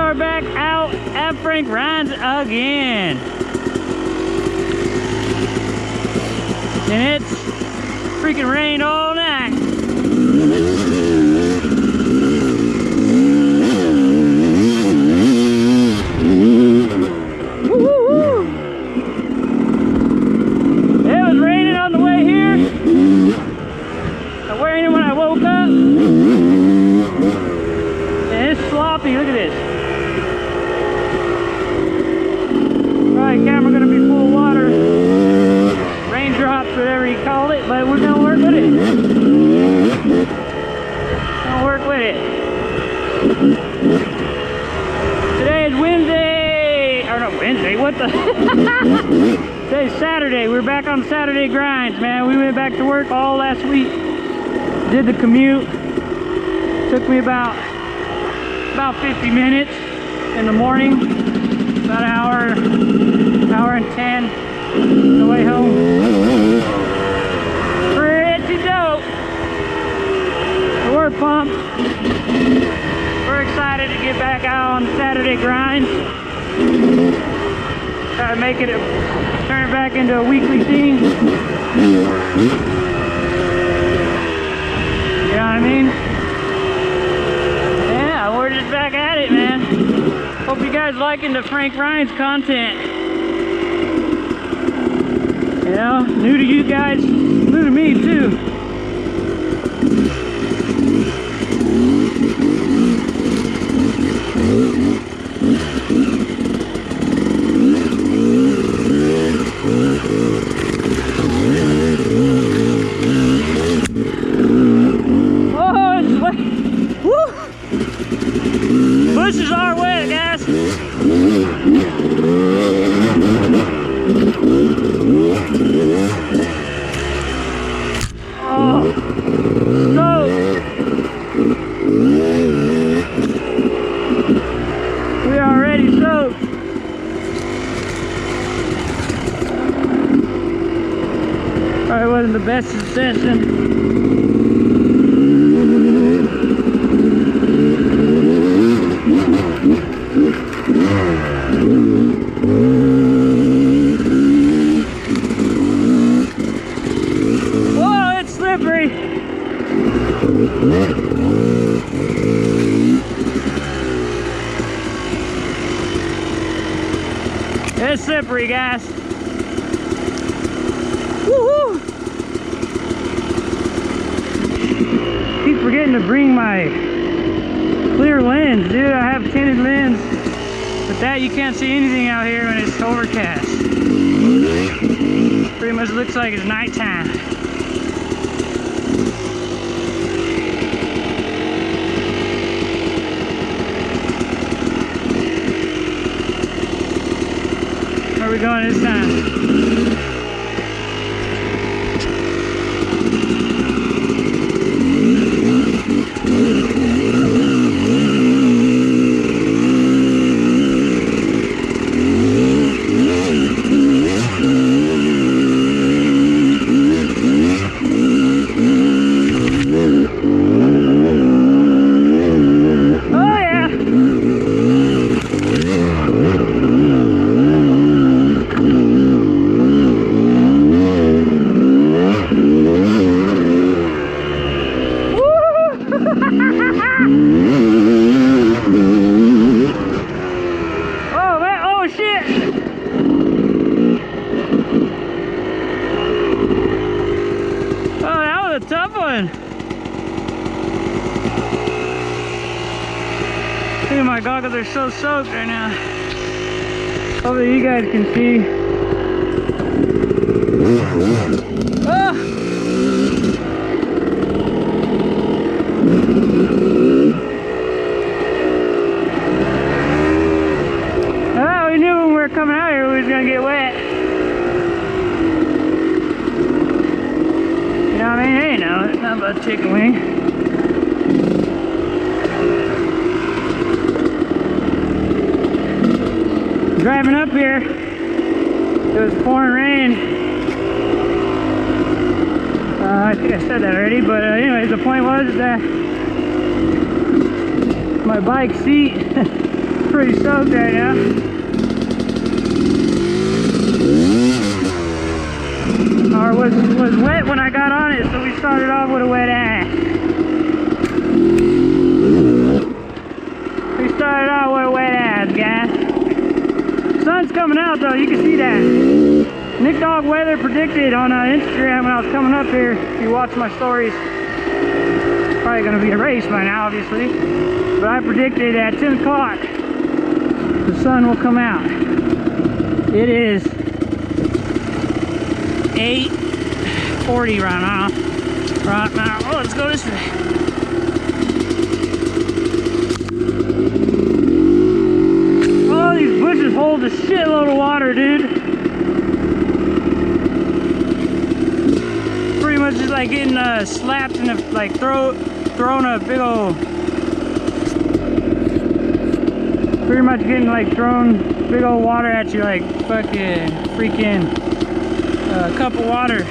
are back out at Frank Ryan's again. And it's freaking rained all night. Woo-hoo-hoo. It was raining on the way here. It raining when I woke up. And it's sloppy, look at this. Alright, camera gonna be full of water. Raindrops, whatever you call it, but we're gonna work with it. Gonna work with it. Today is Wednesday, or no, Wednesday, what the? Today's Saturday. We're back on Saturday grinds, man. We went back to work all last week. Did the commute. Took me about 50 minutes in the morning. About an hour and 10 on the way home. Pretty dope. So we're pumped. We're excited to get back out on the Saturday grinds. Try to make it, turn it back into a weekly thing. You know what I mean? Yeah, we're just back at it, man. Hope you guys liking the Frank Ryan's content. You know, new to you guys, new to me too. Oh, it's wet. Woo! Bushes are wet, guys. Oh, we are already soaked. Probably wasn't the best session. Whoa, it's slippery. It's slippery, guys. Woohoo! Keep forgetting to bring my clear lens, dude. I have tinted lens, but that you can't see anything out here when it's overcast. Pretty much looks like it's nighttime. Where are we going this time? Tough one. Dude, my goggles are so soaked right now. Hopefully you guys can see. Oh! Oh, we knew when we were coming out here we was gonna get wet. You know what I mean? Hey, no, it's not about chicken wing. Driving up here, it was pouring rain. I think I said that already, but anyways, the point was that my bike seat pretty soaked right now. Or was wet when I got on it, so we started off with a wet ass. We started out with a wet ass, guys. Sun's coming out though, you can see that. Nick Dog Weather predicted on Instagram when I was coming up here. If you watch my stories, it's probably gonna be erased by now, obviously. But I predicted at 10 o'clock, the sun will come out. It is 8:40 right now. Right now, oh, let's go this way. Oh, these bushes hold a shitload of water, dude. Pretty much just like getting slapped in the, like thrown a big old, pretty much getting like thrown big old water at you, like fucking freaking cup of water.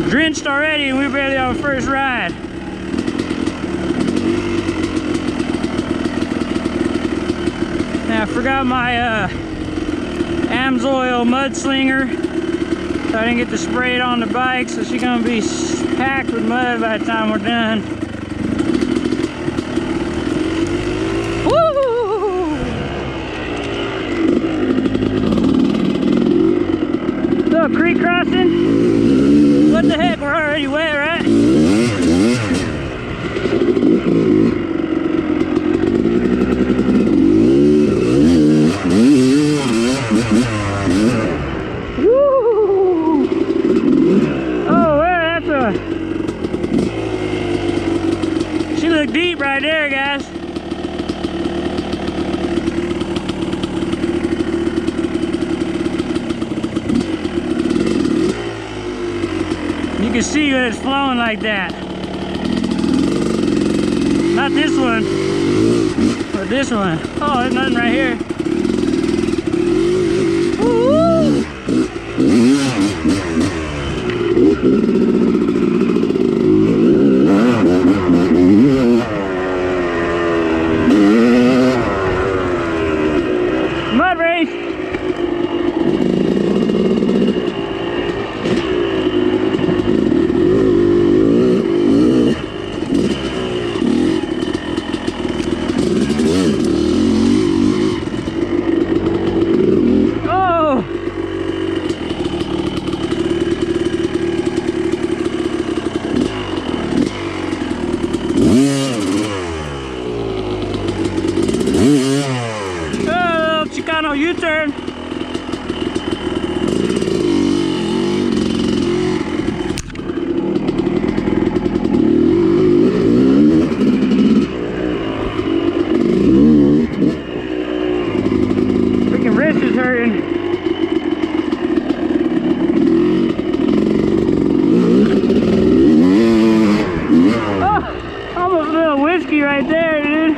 Drenched already and we're barely on the first ride. Now I forgot my Amsoil Mudslinger, so I didn't get to spray it on the bike, so she's gonna be packed with mud by the time we're done. Woo! So creek crossing? What the heck, we're already wet, right? Deep right there, guys. You can see when it's flowing like that. Not this one, but this one. Oh, there's nothing right here. Woo! Mud race. Oh. Chicano U-turn. Freaking wrist is hurting. Oh, almost a little whiskey right there, dude.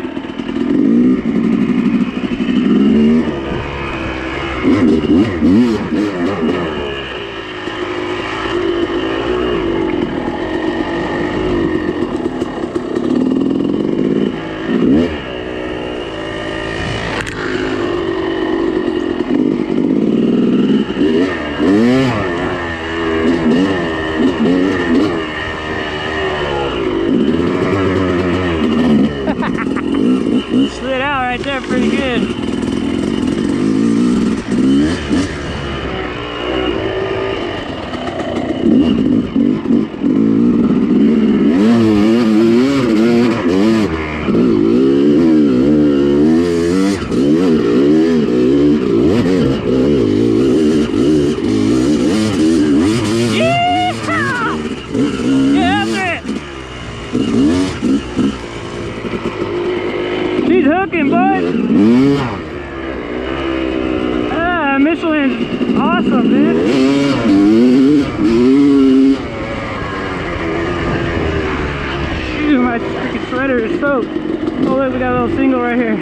Slid out right there pretty good. She's hooking, bud. Michelin's awesome, dude. Shoot, my freaking sweater is soaked. Oh look, we got a little single right here.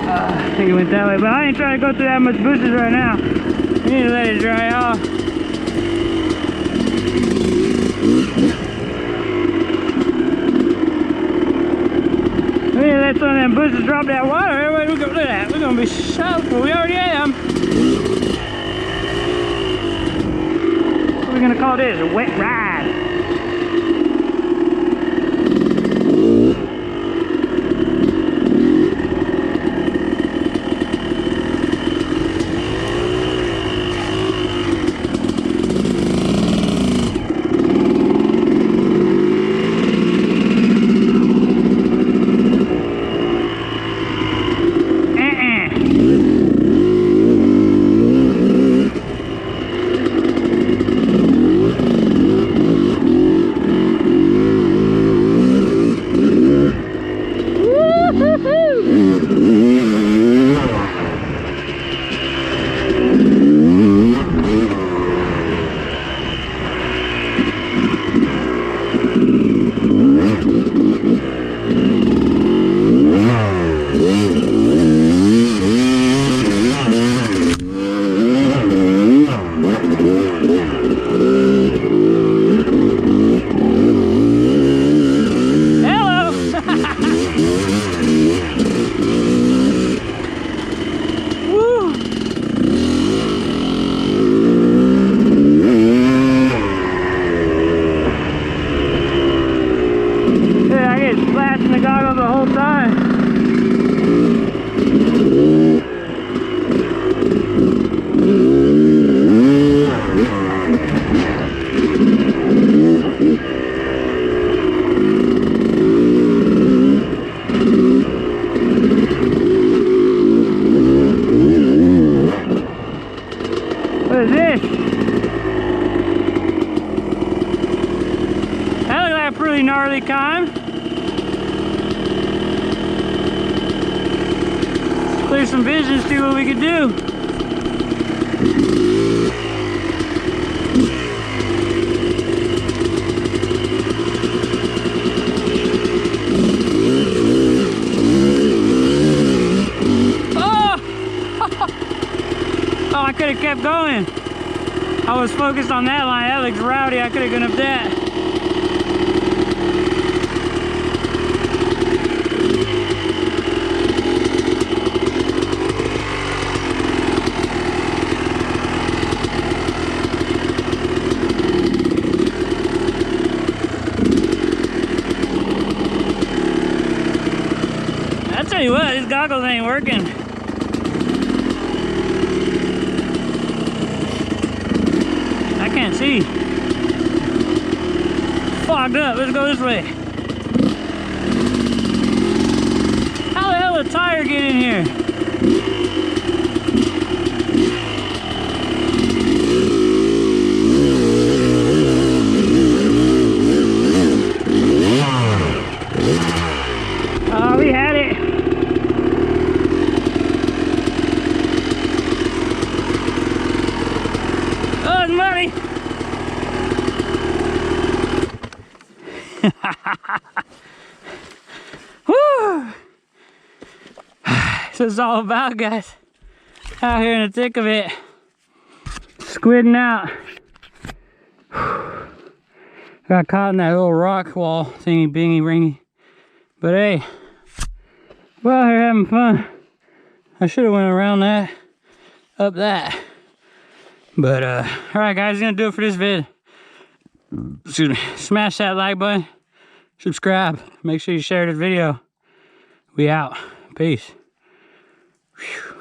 I think it went that way, but I ain't trying to go through that much bushes right now. We need to let it dry off. let some of them bushes drop that water. Everybody, look at that. We're gonna be soaked. Well, we already am. What are we gonna call this? A wet ride. Flashing the goggles the whole time. What is this? That looks like a pretty gnarly climb. Clear some vision, see what we can do. Oh! Oh, I could have kept going. I was focused on that line. That looks rowdy. I could have gone up that. I'll tell you what, these goggles ain't working. I can't see. Fogged up, let's go this way. How the hell did a tire get in here? Oh, we had it. Oh, it's muddy. Whew. This is all about, guys. Out here in the thick of it. Squidding out. Got caught in that little rock wall thingy bingy ringy. But hey, we're out here having fun. I should have went around that, up that. But alright guys, gonna do it for this vid. Excuse me. Smash that like button, subscribe, make sure you share this video. We out. Peace. Whew.